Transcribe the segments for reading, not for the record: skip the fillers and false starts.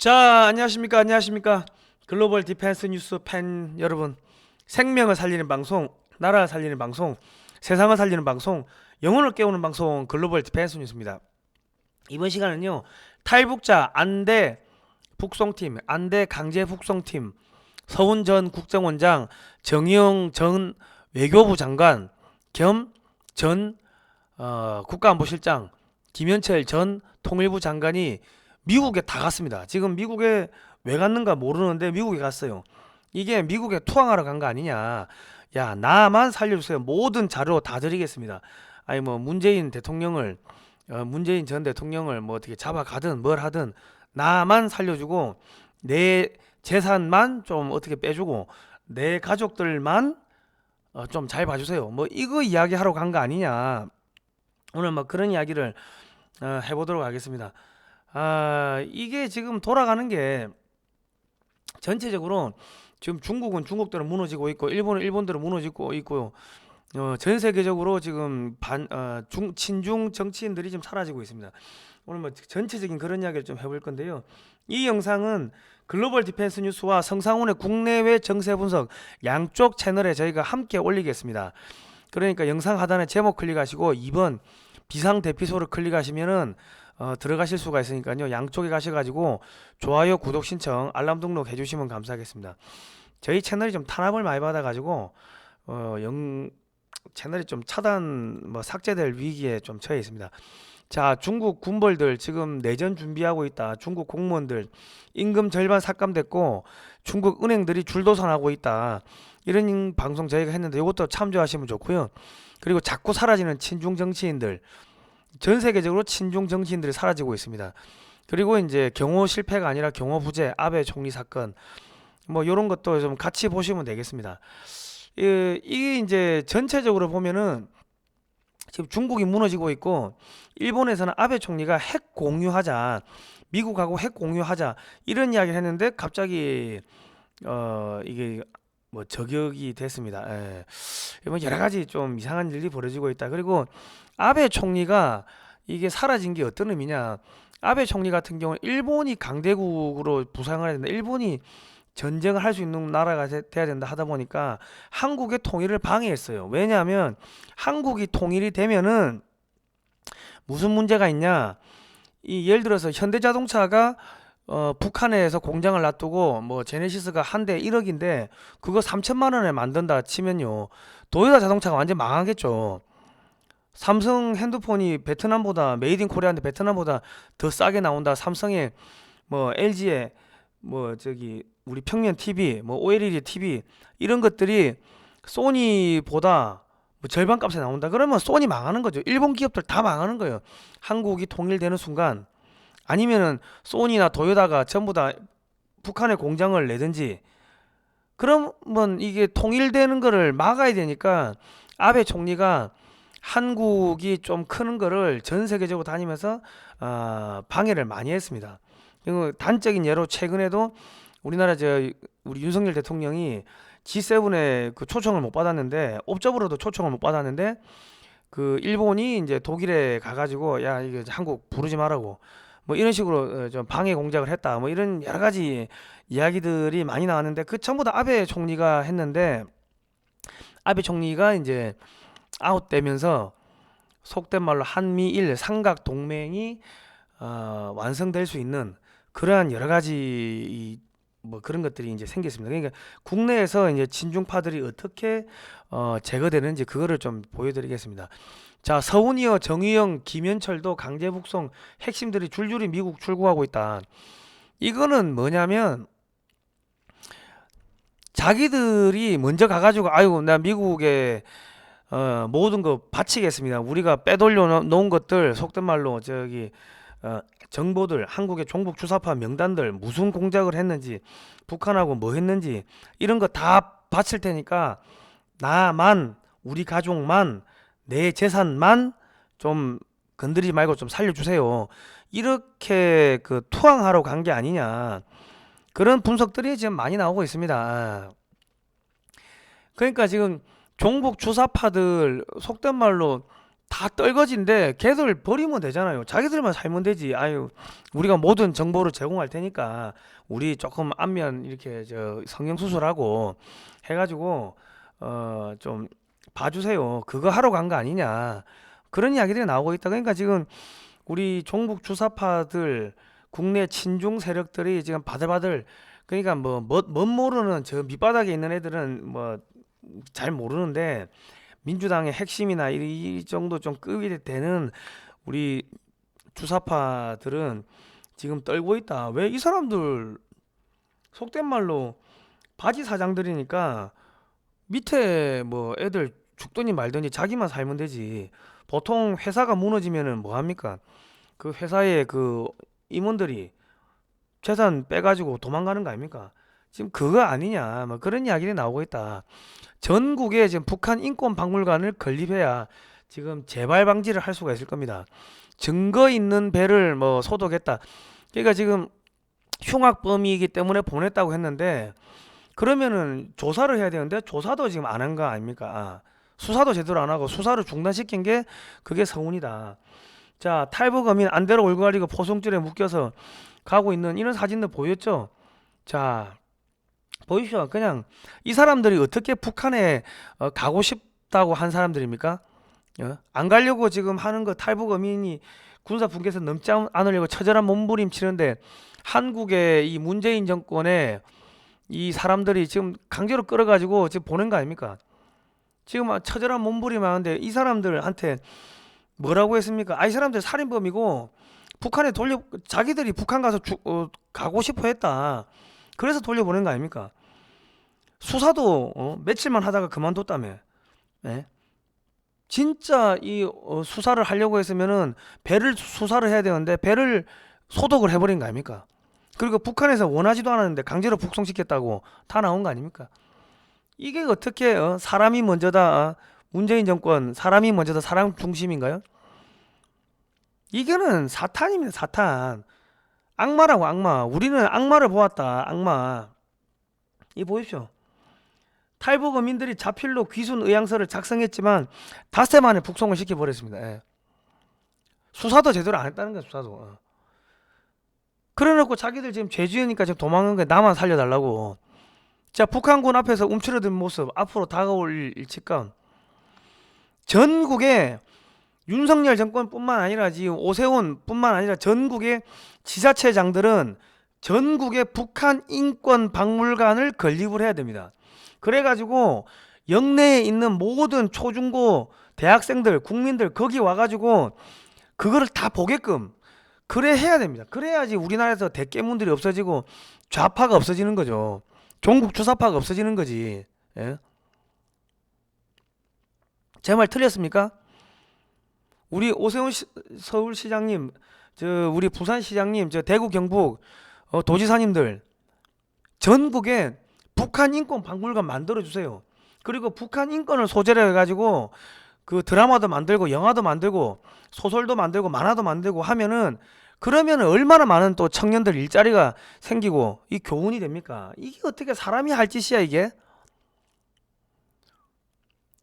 자, 안녕하십니까. 글로벌 디펜스 뉴스 팬 여러분. 생명을 살리는 방송, 나라를 살리는 방송, 세상을 살리는 방송, 영혼을 깨우는 방송 글로벌 디펜스 뉴스입니다. 이번 시간은요, 탈북자 안대 북송팀, 안대 강제 북송팀, 서훈 전 국정원장, 정의용 전 외교부 장관 겸 전 국가안보실장, 김현철 전 통일부 장관이 미국에 다 갔습니다. 지금 미국에 왜 갔는가 모르는데 미국에 갔어요. 이게 미국에 투항하러 간 거 아니냐. 야, 나만 살려주세요. 모든 자료 다 드리겠습니다. 아니 뭐 문재인 전 대통령을 뭐 어떻게 잡아가든 뭘 하든 나만 살려주고 내 재산만 좀 어떻게 빼주고 내 가족들만 좀 잘 봐주세요. 뭐 이거 이야기하러 간 거 아니냐. 오늘 뭐 그런 이야기를 해보도록 하겠습니다. 이게 지금 돌아가는 게 전체적으로 지금 중국은 중국대로 무너지고 있고 일본은 일본대로 무너지고 있고요. 전 세계적으로 지금 친중 정치인들이 좀 사라지고 있습니다. 오늘 뭐 전체적인 그런 이야기를 좀 해볼 건데요. 이 영상은 글로벌 디펜스 뉴스와 성상훈의 국내외 정세 분석 양쪽 채널에 저희가 함께 올리겠습니다. 그러니까 영상 하단에 제목 클릭하시고 2번 비상 대피소를 클릭하시면은 들어가실 수가 있으니까요. 양쪽에 가셔가지고 좋아요, 구독 신청, 알람 등록 해주시면 감사하겠습니다. 저희 채널이 좀 탄압을 많이 받아가지고 채널이 좀 삭제될 위기에 좀 처해 있습니다. 자, 중국 군벌들 지금 내전 준비하고 있다. 중국 공무원들 임금 절반 삭감됐고 중국 은행들이 줄도산하고 있다. 이런 방송 저희가 했는데 이것도 참조하시면 좋고요. 그리고 자꾸 사라지는 친중 정치인들, 전 세계적으로 친중 정치인들이 사라지고 있습니다. 그리고 이제 경호 실패가 아니라 경호 부재, 아베 총리 사건, 뭐 이런 것도 좀 같이 보시면 되겠습니다. 이게 이제 전체적으로 보면은 지금 중국이 무너지고 있고 일본에서는 아베 총리가 핵 공유하자, 미국하고 핵 공유하자 이런 이야기를 했는데 갑자기 이게 뭐 저격이 됐습니다. 예. 뭐 여러 가지 좀 이상한 일이 벌어지고 있다. 그리고 아베 총리가 이게 사라진 게 어떤 의미냐? 아베 총리 같은 경우는 일본이 강대국으로 부상을 해야 된다. 일본이 전쟁을 할 수 있는 나라가 돼야 된다 하다 보니까 한국의 통일을 방해했어요. 왜냐하면 한국이 통일이 되면은 무슨 문제가 있냐? 예를 들어서 현대자동차가 북한에서 공장을 놔두고 뭐 제네시스가 한 대 1억인데 그거 3천만 원에 만든다 치면요. 도요타 자동차가 완전 망하겠죠. 삼성 핸드폰이 베트남보다 메이드 인 코리아인데 베트남보다 더 싸게 나온다. 삼성에 뭐 LG에 뭐 저기 우리 평년 TV, 뭐 OLED TV 이런 것들이 소니보다 뭐 절반 값에 나온다. 그러면 소니 망하는 거죠. 일본 기업들 다 망하는 거예요. 한국이 통일되는 순간 아니면은 소니나 도요타가 전부 다 북한에 공장을 내든지 그러면 이게 통일되는 거를 막아야 되니까 아베 총리가 한국이 좀 크는 거를 전 세계적으로 다니면서 방해를 많이 했습니다. 그리고 단적인 예로 최근에도 우리나라 우리 윤석열 대통령이 G7에 그 초청을 못 받았는데 옵저버로도 초청을 못 받았는데 그 일본이 이제 독일에 가가지고 야 이게 한국 부르지 말라고 뭐 이런 식으로 좀 방해 공작을 했다 뭐 이런 여러 가지 이야기들이 많이 나왔는데 그 전부 다 아베 총리가 했는데 아베 총리가 이제 아웃되면서 속된 말로 한미일 삼각 동맹이 완성될 수 있는 그러한 여러 가지 뭐 그런 것들이 이제 생겼습니다. 그러니까 국내에서 이제 친중파들이 어떻게 제거되는지 그거를 좀 보여드리겠습니다. 자, 서훈이요, 정의영, 김현철도 강제 북송 핵심들이 줄줄이 미국 출국하고 있다. 이거는 뭐냐면 자기들이 먼저 가가지고 아이고 나 미국에 모든 거 바치겠습니다. 우리가 빼돌려 놓은 것들 속된 말로 정보들 한국의 종북 주사파 명단들 무슨 공작을 했는지 북한하고 뭐 했는지 이런 거 다 바칠 테니까 나만 우리 가족만 내 재산만 좀 건드리지 말고 좀 살려주세요. 이렇게 그 투항하러 간 게 아니냐 그런 분석들이 지금 많이 나오고 있습니다. 그러니까 지금 종북 주사파들 속된 말로 다 떨거진데 걔들 버리면 되잖아요. 자기들만 살면 되지. 아유, 우리가 모든 정보를 제공할 테니까 우리 조금 안면 이렇게 저 성형 수술하고 해가지고 좀 봐주세요. 그거 하러 간 거 아니냐. 그런 이야기들이 나오고 있다. 그러니까 지금 우리 종북 주사파들 국내 친중 세력들이 지금 바들바들, 그러니까 뭐 멋 모르는 저 밑바닥에 있는 애들은 뭐 잘 모르는데 민주당의 핵심이나 이 정도 좀 급이 되는 우리 주사파들은 지금 떨고 있다. 왜 이 사람들 속된 말로 바지 사장들이니까 밑에 뭐 애들 죽더니 말더니 자기만 살면 되지. 보통 회사가 무너지면은 뭐 합니까? 그 회사의 그 임원들이 재산 빼가지고 도망가는 거 아닙니까? 지금 그거 아니냐, 뭐 그런 이야기들이 나오고 있다. 전국에 지금 북한 인권 박물관을 건립해야 지금 재발 방지를 할 수가 있을 겁니다. 증거 있는 배를 뭐 소독했다. 그러니까 지금 흉악범이기 때문에 보냈다고 했는데, 그러면은 조사를 해야 되는데 조사도 지금 안 한 거 아닙니까? 수사도 제대로 안 하고 수사를 중단시킨 게 그게 서운이다. 자, 탈북어민 안대로 얼굴 가리고 포송줄에 묶여서 가고 있는 이런 사진들 보였죠? 자, 보십시오. 그냥 이 사람들이 어떻게 북한에 가고 싶다고 한 사람들입니까? 안 가려고 지금 하는 거, 탈북어민이 군사 분계선 넘지 않으려고 처절한 몸부림치는데 한국의 이 문재인 정권에 이 사람들이 지금 강제로 끌어가지고 지금 보낸 거 아닙니까? 지금 처절한 몸부림하는데 이 사람들한테 뭐라고 했습니까? 이 사람들 살인범이고 북한에 자기들이 북한 가서 가고 싶어 했다. 그래서 돌려보낸 거 아닙니까? 수사도 며칠만 하다가 그만뒀다며. 예? 진짜 이 수사를 하려고 했으면은 배를 수사를 해야 되는데 배를 소독을 해버린 거 아닙니까? 그리고 북한에서 원하지도 않았는데 강제로 북송시켰다고 다 나온 거 아닙니까? 이게 어떻게 사람이 먼저다, 문재인 정권 사람이 먼저다, 사람 중심인가요? 이거는 사탄입니다. 사탄. 악마라고, 악마. 우리는 악마를 보았다. 악마. 이 보십시오. 탈북어민들이 자필로 귀순 의향서를 작성했지만 닷새 만에 북송을 시켜버렸습니다. 예. 수사도 제대로 안 했다는 거야. 수사도. 그래놓고 자기들 지금 죄지으니까 지금 도망간 거야. 나만 살려달라고. 자, 북한군 앞에서 움츠러든 모습, 앞으로 다가올 일치감. 전국에 윤석열 정권뿐만 아니라 지금 오세훈뿐만 아니라 전국의 지자체장들은 전국에 북한 인권 박물관을 건립을 해야 됩니다. 그래가지고 영내에 있는 모든 초중고 대학생들, 국민들 거기 와가지고 그거를 다 보게끔 그래 해야 됩니다. 그래야지 우리나라에서 대깨문들이 없어지고 좌파가 없어지는 거죠. 종북 주사파가 없어지는 거지. 예? 제 말 틀렸습니까? 우리 오세훈 서울시장님, 우리 부산시장님, 대구 경북 도지사님들 전국에 북한 인권 박물관 만들어 주세요. 그리고 북한 인권을 소재로 해가지고 그 드라마도 만들고 영화도 만들고 소설도 만들고 만화도 만들고 하면은, 그러면 얼마나 많은 또 청년들 일자리가 생기고 이 교훈이 됩니까? 이게 어떻게 사람이 할 짓이야 이게?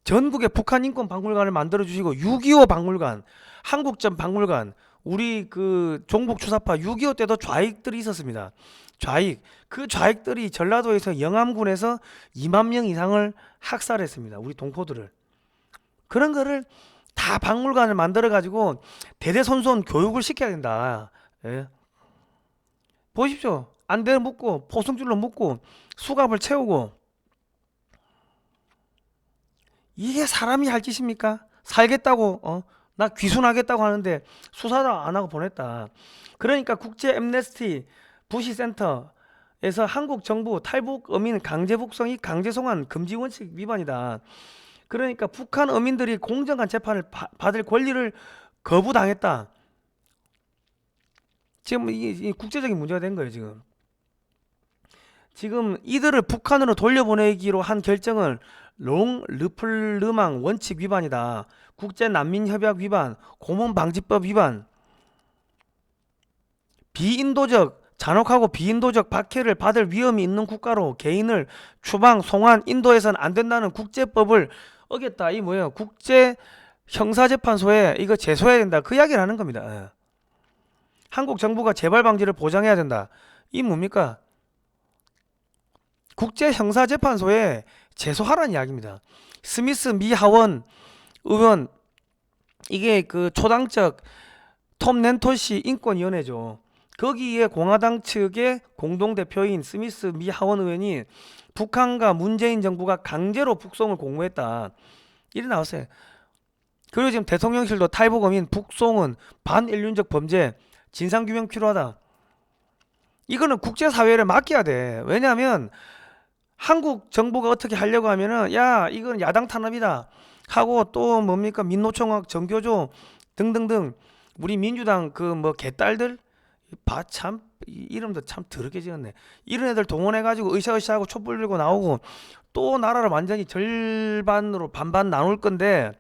전국에 북한 인권 박물관을 만들어 주시고 6.25 박물관, 한국전 박물관, 우리 그 종북 주사파 6.25 때도 좌익들이 있었습니다. 좌익. 그 좌익들이 전라도에서 영암군에서 2만 명 이상을 학살했습니다. 우리 동포들을. 그런 거를 다 박물관을 만들어 가지고 대대손손 교육을 시켜야 된다. 예. 보십시오. 안대를 묶고 포승줄로 묶고 수갑을 채우고, 이게 사람이 할 짓입니까? 살겠다고 나 귀순하겠다고 하는데 수사도 안 하고 보냈다. 그러니까 국제 엠네스티 부시센터에서 한국 정부 탈북 어민 강제 북송이 강제 송환 금지 원칙 위반이다. 그러니까 북한 어민들이 공정한 재판을 받을 권리를 거부당했다. 지금 이게 국제적인 문제가 된 거예요. 지금 이들을 북한으로 돌려보내기로 한 결정은 롱르플르망 원칙 위반이다. 국제난민협약 위반, 고문방지법 위반, 비인도적, 잔혹하고 비인도적 박해를 받을 위험이 있는 국가로 개인을 추방, 송환, 인도해서는 안 된다는 국제법을 어겼다. 이 뭐예요? 국제 형사재판소에 이거 제소해야 된다 그 이야기를 하는 겁니다. 예. 한국 정부가 재발 방지를 보장해야 된다. 이 뭡니까? 국제형사재판소에 제소하라는 이야기입니다. 스미스 미 하원 의원 이게 그 초당적 톰 렌토시 인권위원회죠. 거기에 공화당 측의 공동대표인 스미스 미 하원 의원이 북한과 문재인 정부가 강제로 북송을 공모했다. 이래 나왔어요. 그리고 지금 대통령실도 탈북어민 북송은 반인륜적 범죄 진상규명 필요하다. 이거는 국제사회를 맡겨야 돼. 왜냐하면 한국 정부가 어떻게 하려고 하면은 야 이건 야당 탄압이다 하고 또 뭡니까 민노총학 정교조 등등등 우리 민주당 그 뭐 개딸들 참 이름도 참 더럽게 지었네. 이런 애들 동원해가지고 으쌰으쌰하고 촛불 들고 나오고 또 나라를 완전히 절반으로 반반 나눌 건데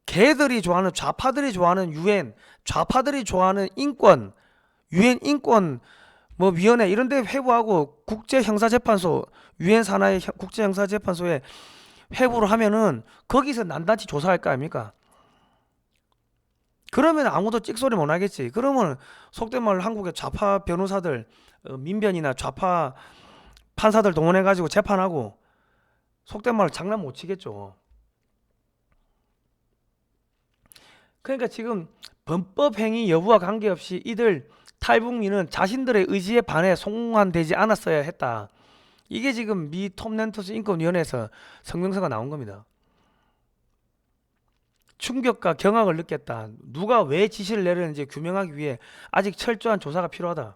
걔들이 좋아하는 좌파들이 좋아하는 유엔 좌파들이 좋아하는 인권 유엔 인권 뭐 위원회 이런 데 회부하고 국제형사재판소 유엔 산하의 국제형사재판소에 회부를 하면은 거기서 난단치 조사할 거 아닙니까? 그러면 아무도 찍소리 못 하겠지. 그러면 속된 말로 한국의 좌파 변호사들 민변이나 좌파 판사들 동원해 가지고 재판하고 속된 말로 장난 못 치겠죠. 그러니까 지금 범법 행위 여부와 관계없이 이들 탈북민은 자신들의 의지에 반해 송환되지 않았어야 했다. 이게 지금 미 톰 렌토스 인권위원회에서 성명서가 나온 겁니다. 충격과 경악을 느꼈다. 누가 왜 지시를 내렸는지 규명하기 위해 아직 철저한 조사가 필요하다.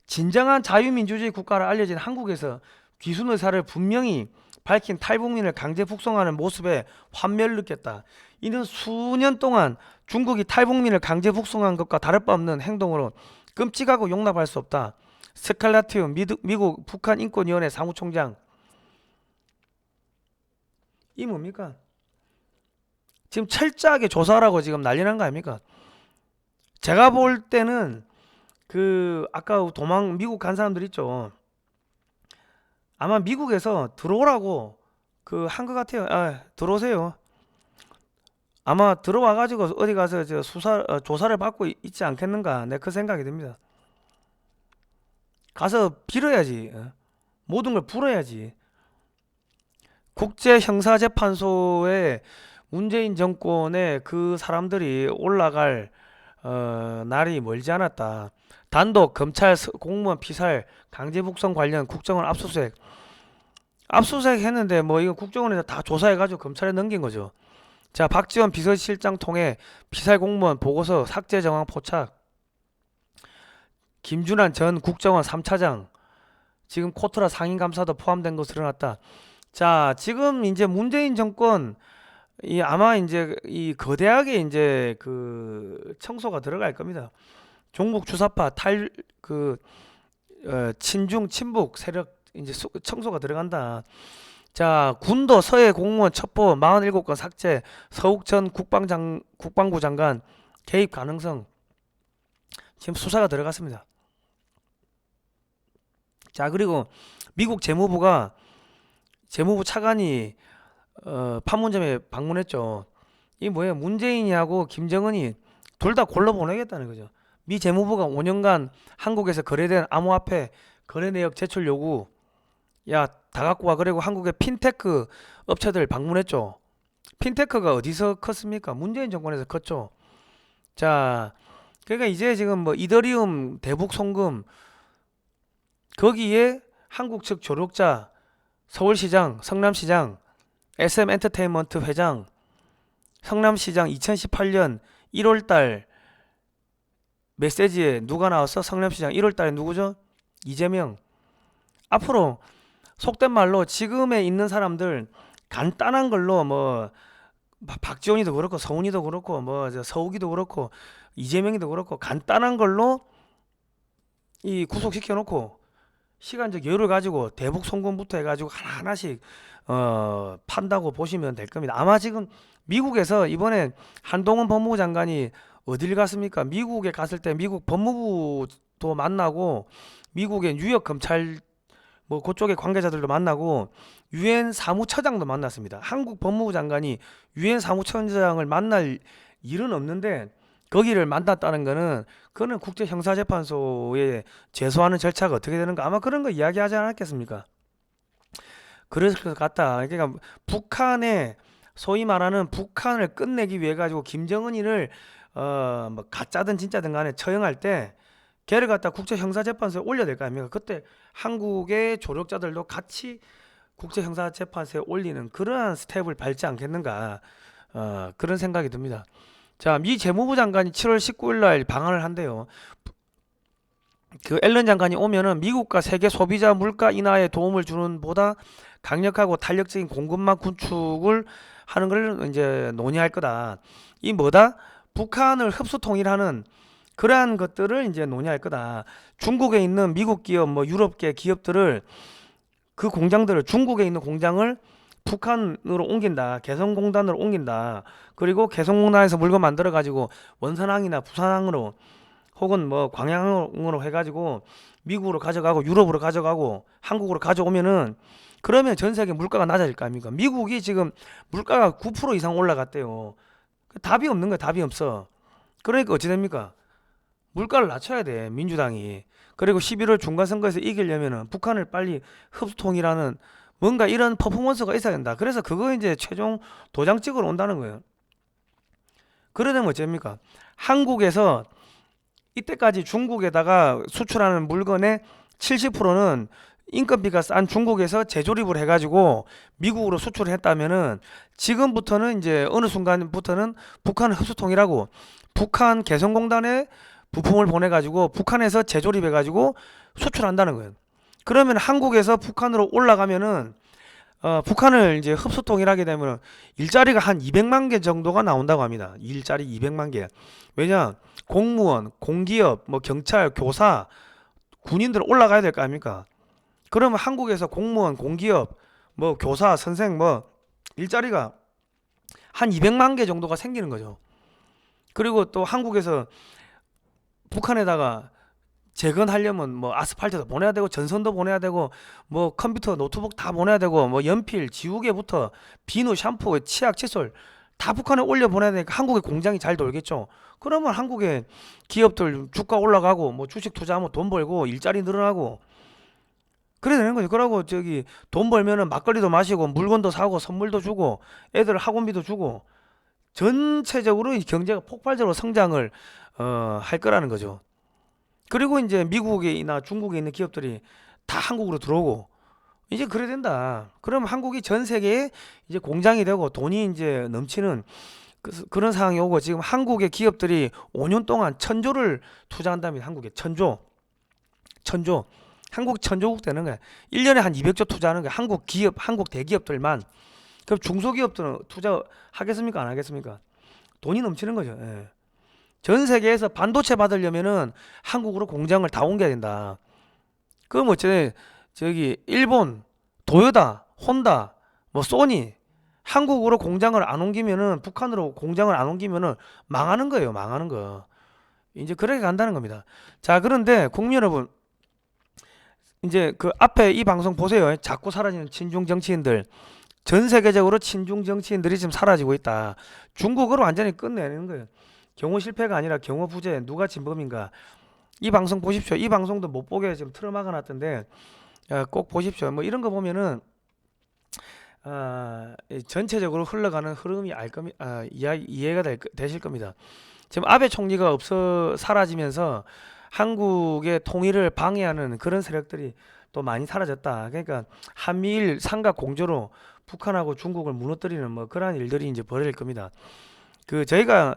진정한 자유민주주의 국가로 알려진 한국에서 귀순 의사를 분명히 밝힌 탈북민을 강제 북송하는 모습에 환멸을 느꼈다. 이는 수년 동안 중국이 탈북민을 강제 북송한 것과 다를 바 없는 행동으로 끔찍하고 용납할 수 없다. 스칼라티우 미국 북한 인권위원회 사무총장. 이 뭡니까? 지금 철저하게 조사하라고 지금 난리난 거 아닙니까? 제가 볼 때는 그 아까 미국 간 사람들 있죠. 아마 미국에서 들어오라고 그 한 것 같아요. 들어오세요. 아마 들어와 가지고 어디 가서 저 조사를 받고 있지 않겠는가? 내 그 생각이 듭니다. 가서 빌어야지. 모든 걸 풀어야지. 국제형사재판소에 문재인 정권의 그 사람들이 올라갈 날이 멀지 않았다. 단독 검찰 공무원 피살 강제 북송 관련 국정원 압수수색 했는데 뭐 이거 국정원에서 다 조사해가지고 검찰에 넘긴 거죠. 자, 박지원 비서실장 통해 피살 공무원 보고서 삭제 정황 포착. 김준환 전 국정원 3차장 지금 코트라 상임감사도 포함된 것으로 드러났다. 자, 지금 이제 문재인 정권 아마 이제 이 거대하게 이제 그 청소가 들어갈 겁니다. 종북 주사파 친중 친북 세력 이제 청소가 들어간다. 자, 군도 서해 공무원 첩보 47건 삭제, 서욱 전 국방부 장관 개입 가능성 지금 수사가 들어갔습니다. 자, 그리고 미국 재무부 차관이 판문점에 방문했죠. 이게 뭐예요? 문재인이하고 김정은이 둘 다 골로 보내겠다는 거죠. 미 재무부가 5년간 한국에서 거래된 암호화폐 거래 내역 제출 요구 야 다 갖고 와. 그리고 한국의 핀테크 업체들 방문했죠. 핀테크가 어디서 컸습니까? 문재인 정권에서 컸죠. 자, 그러니까 이제 지금 뭐 이더리움 대북 송금 거기에 한국 측 조력자 서울시장, 성남시장, SM엔터테인먼트 회장, 성남시장 2018년 1월달 메시지에 누가 나왔어? 성남시장 1월달에 누구죠? 이재명. 앞으로 속된 말로 지금에 있는 사람들 간단한 걸로 뭐 박지원이도 그렇고 서훈이도 그렇고 뭐 서욱이도 그렇고 이재명이도 그렇고 간단한 걸로 이 구속시켜 놓고 시간적 여유를 가지고 대북 송금부터 해가지고 하나하나씩 판다고 보시면 될 겁니다. 아마 지금 미국에서 이번에 한동훈 법무부 장관이 어딜 갔습니까? 미국에 갔을 때 미국 법무부도 만나고 미국의 뉴욕 검찰 뭐 그쪽의 관계자들도 만나고 유엔 사무처장도 만났습니다. 한국 법무부 장관이 유엔 사무처장을 만날 일은 없는데 거기를 만났다는 거는 그거는 국제형사재판소에 제소하는 절차가 어떻게 되는가 아마 그런 거 이야기하지 않았겠습니까? 그랬을 것 같다. 그러니까 북한의 소위 말하는 북한을 끝내기 위해 가지고 김정은이를 뭐 가짜든 진짜든 간에 처형할 때 걔를 갖다 국제형사재판소에 올려야 될 거 아닙니까? 그때 한국의 조력자들도 같이 국제형사재판소에 올리는 그러한 스텝을 밟지 않겠는가 그런 생각이 듭니다. 자, 미 재무부 장관이 7월 19일 날 방한을 한대요. 그 앨런 장관이 오면은 미국과 세계 소비자 물가 인하에 도움을 주는 보다 강력하고 탄력적인 공급망 구축을 하는 걸 이제 논의할 거다. 이 뭐다? 북한을 흡수 통일하는 그러한 것들을 이제 논의할 거다. 중국에 있는 미국 기업, 뭐 유럽계 기업들을 그 공장들을 중국에 있는 공장을 북한으로 옮긴다. 개성공단으로 옮긴다. 그리고 개성공단에서 물건 만들어 가지고 원산항이나 부산항으로 혹은 뭐 광양으로 해가지고 미국으로 가져가고 유럽으로 가져가고 한국으로 가져오면은 그러면 전 세계 물가가 낮아질 거 아닙니까? 미국이 지금 물가가 9% 이상 올라갔대요. 답이 없는 거야. 답이 없어. 그러니까 어찌 됩니까? 물가를 낮춰야 돼. 민주당이. 그리고 11월 중간선거에서 이기려면은 북한을 빨리 흡수통일하는 뭔가 이런 퍼포먼스가 있어야 된다. 그래서 그거 이제 최종 도장 찍으러 온다는 거예요. 그러려면 어쩝니까? 한국에서 이때까지 중국에다가 수출하는 물건의 70%는 인건비가 싼 중국에서 재조립을 해가지고 미국으로 수출을 했다면은 지금부터는 이제 어느 순간부터는 북한을 흡수통일하고 북한 개성공단에 부품을 보내가지고 북한에서 재조립해가지고 수출한다는 거예요. 그러면 한국에서 북한으로 올라가면은 북한을 이제 흡수통일하게 되면 일자리가 한 200만 개 정도가 나온다고 합니다. 일자리 200만 개. 왜냐? 공무원, 공기업, 뭐 경찰, 교사, 군인들 올라가야 될 거 아닙니까? 그러면 한국에서 공무원, 공기업, 뭐 교사, 선생 뭐 일자리가 한 200만 개 정도가 생기는 거죠. 그리고 또 한국에서 북한에다가 재건하려면 뭐 아스팔트도 보내야 되고 전선도 보내야 되고 뭐 컴퓨터, 노트북 다 보내야 되고 뭐 연필, 지우개부터 비누, 샴푸, 치약, 칫솔 다 북한에 올려 보내야 되니까 한국의 공장이 잘 돌겠죠. 그러면 한국의 기업들 주가 올라가고 뭐 주식 투자하면 돈 벌고 일자리 늘어나고 그래야 되는 거죠. 그러고 저기 돈 벌면은 막걸리도 마시고 물건도 사고 선물도 주고 애들 학원비도 주고 전체적으로 이 경제가 폭발적으로 성장을 할 거라는 거죠. 그리고 이제 미국이나 중국에 있는 기업들이 다 한국으로 들어오고 이제 그래야 된다. 그럼 한국이 전 세계에 이제 공장이 되고 돈이 이제 넘치는 그런 상황이 오고 지금 한국의 기업들이 5년 동안 1,000조를 투자한답니다. 한국에 1,000조. 1,000조. 한국 천조국 되는 거야. 1년에 한 200조 투자하는 거야. 한국 기업, 한국 대기업들만. 그럼 중소기업들은 투자하겠습니까? 안 하겠습니까? 돈이 넘치는 거죠. 예. 전 세계에서 반도체 받으려면은 한국으로 공장을 다 옮겨야 된다. 그럼 어째 저기 일본, 도요타, 혼다, 뭐 소니 한국으로 공장을 안 옮기면은 북한으로 공장을 안 옮기면은 망하는 거예요. 망하는 거. 이제 그렇게 간다는 겁니다. 자, 그런데 국민 여러분 이제 그 앞에 이 방송 보세요. 자꾸 사라지는 친중 정치인들. 전 세계적으로 친중 정치인들이 지금 사라지고 있다. 중국으로 완전히 끝내는 거예요. 경호 실패가 아니라 경호 부재. 누가 진범인가? 이 방송 보십시오. 이 방송도 못 보게 지금 틀어막아 놨던데 꼭 보십시오. 뭐 이런 거 보면은 전체적으로 흘러가는 흐름이 이해가 되실 겁니다. 지금 아베 총리가 없어 사라지면서 한국의 통일을 방해하는 그런 세력들이 또 많이 사라졌다. 그러니까 한미일 삼각 공조로 북한하고 중국을 무너뜨리는 뭐 그러한 일들이 이제 벌어질 겁니다. 그 저희가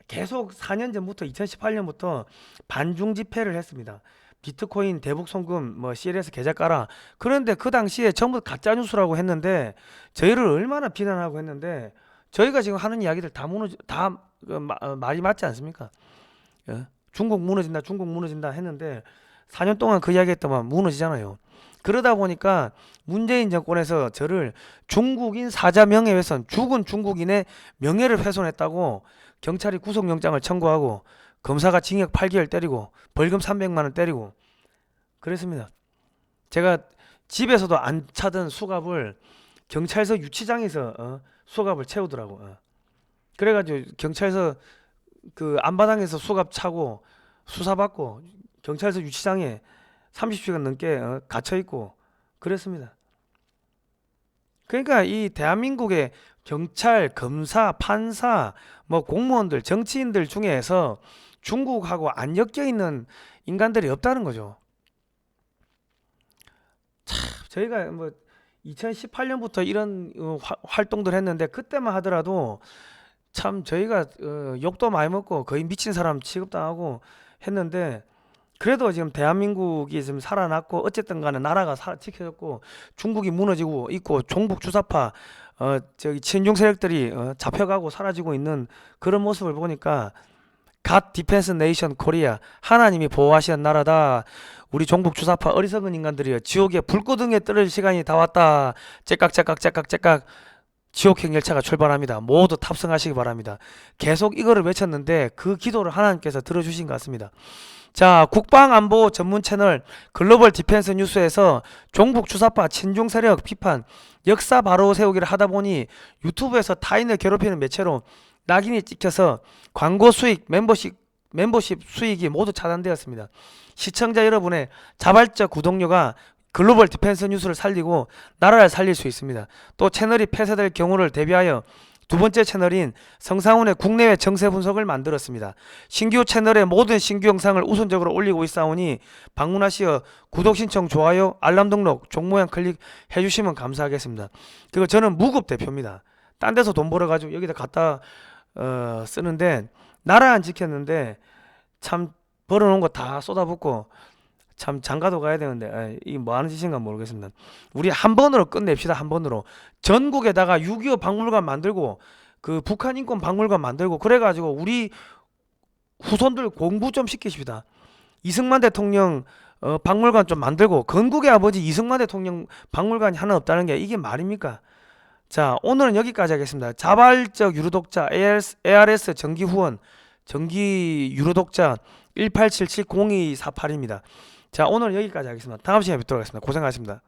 계속 4년 전부터 2018년부터 반중 집회를 했습니다. 비트코인 대북 송금 뭐 CLS 계좌 깔아. 그런데 그 당시에 전부 가짜 뉴스라고 했는데 저희를 얼마나 비난하고 했는데 저희가 지금 하는 이야기들 다 말이 맞지 않습니까? 예? 중국 무너진다 했는데 4년 동안 그 이야기 했더만 무너지잖아요. 그러다 보니까 문재인 정권에서 저를 중국인 사자 명예훼손, 죽은 중국인의 명예를 훼손했다고 경찰이 구속영장을 청구하고 검사가 징역 8개월 때리고 벌금 300만 원 때리고 그랬습니다. 제가 집에서도 안 차던 수갑을 경찰서 유치장에서 수갑을 채우더라고. 그래가지고 경찰서 그 안바당에서 수갑 차고 수사받고 경찰서 유치장에 30시간 넘게 갇혀 있고 그랬습니다. 그러니까 이 대한민국의 경찰, 검사, 판사, 뭐 공무원들, 정치인들 중에서 중국하고 안 엮여 있는 인간들이 없다는 거죠. 저희가 뭐 2018년부터 이런 활동들 했는데 그때만 하더라도 참 저희가 욕도 많이 먹고 거의 미친 사람 취급당하고 했는데 그래도 지금 대한민국이 지금 살아났고 어쨌든 간에 나라가 지켜졌고 중국이 무너지고 있고 종북 주사파 저기 친중 세력들이 잡혀가고 사라지고 있는 그런 모습을 보니까 갓 디펜스 네이션 코리아 하나님이 보호하시는 나라다. 우리 종북 주사파 어리석은 인간들이여 지옥의 불꽃등에 떨어질 시간이 다 왔다. 째깍째깍째깍째깍 지옥행 열차가 출발합니다. 모두 탑승하시기 바랍니다. 계속 이거를 외쳤는데 그 기도를 하나님께서 들어주신 것 같습니다. 자, 국방안보 전문 채널 글로벌 디펜스 뉴스에서 종북 주사파 친중 세력 비판 역사 바로 세우기를 하다 보니 유튜브에서 타인을 괴롭히는 매체로 낙인이 찍혀서 광고 수익, 멤버십 수익이 모두 차단되었습니다. 시청자 여러분의 자발적 구독료가 글로벌 디펜스 뉴스를 살리고 나라를 살릴 수 있습니다. 또 채널이 폐쇄될 경우를 대비하여 두 번째 채널인 성상훈의 국내외 정세 분석을 만들었습니다. 신규 채널의 모든 신규 영상을 우선적으로 올리고 있사오니 방문하시어 구독 신청, 좋아요, 알람 등록, 종모양 클릭해 주시면 감사하겠습니다. 그리고 저는 무급 대표입니다. 딴 데서 돈 벌어가지고 여기다 갖다 쓰는데 나라 안 지켰는데 참 벌어놓은 거 다 쏟아붓고 참 장가도 가야 되는데 이 뭐 하는 짓인가 모르겠습니다. 우리 한 번으로 끝냅시다. 한 번으로 전국에다가 6.25 박물관 만들고 그 북한 인권 박물관 만들고 그래가지고 우리 후손들 공부 좀 시키십시다. 이승만 대통령 박물관 좀 만들고 건국의 아버지 이승만 대통령 박물관이 하나 없다는 게 이게 말입니까? 자, 오늘은 여기까지 하겠습니다. 자발적 유료독자 ARS 정기 후원 정기 유료독자 18770248입니다. 자, 오늘 여기까지 하겠습니다. 다음 시간에 뵙도록 하겠습니다. 고생하셨습니다.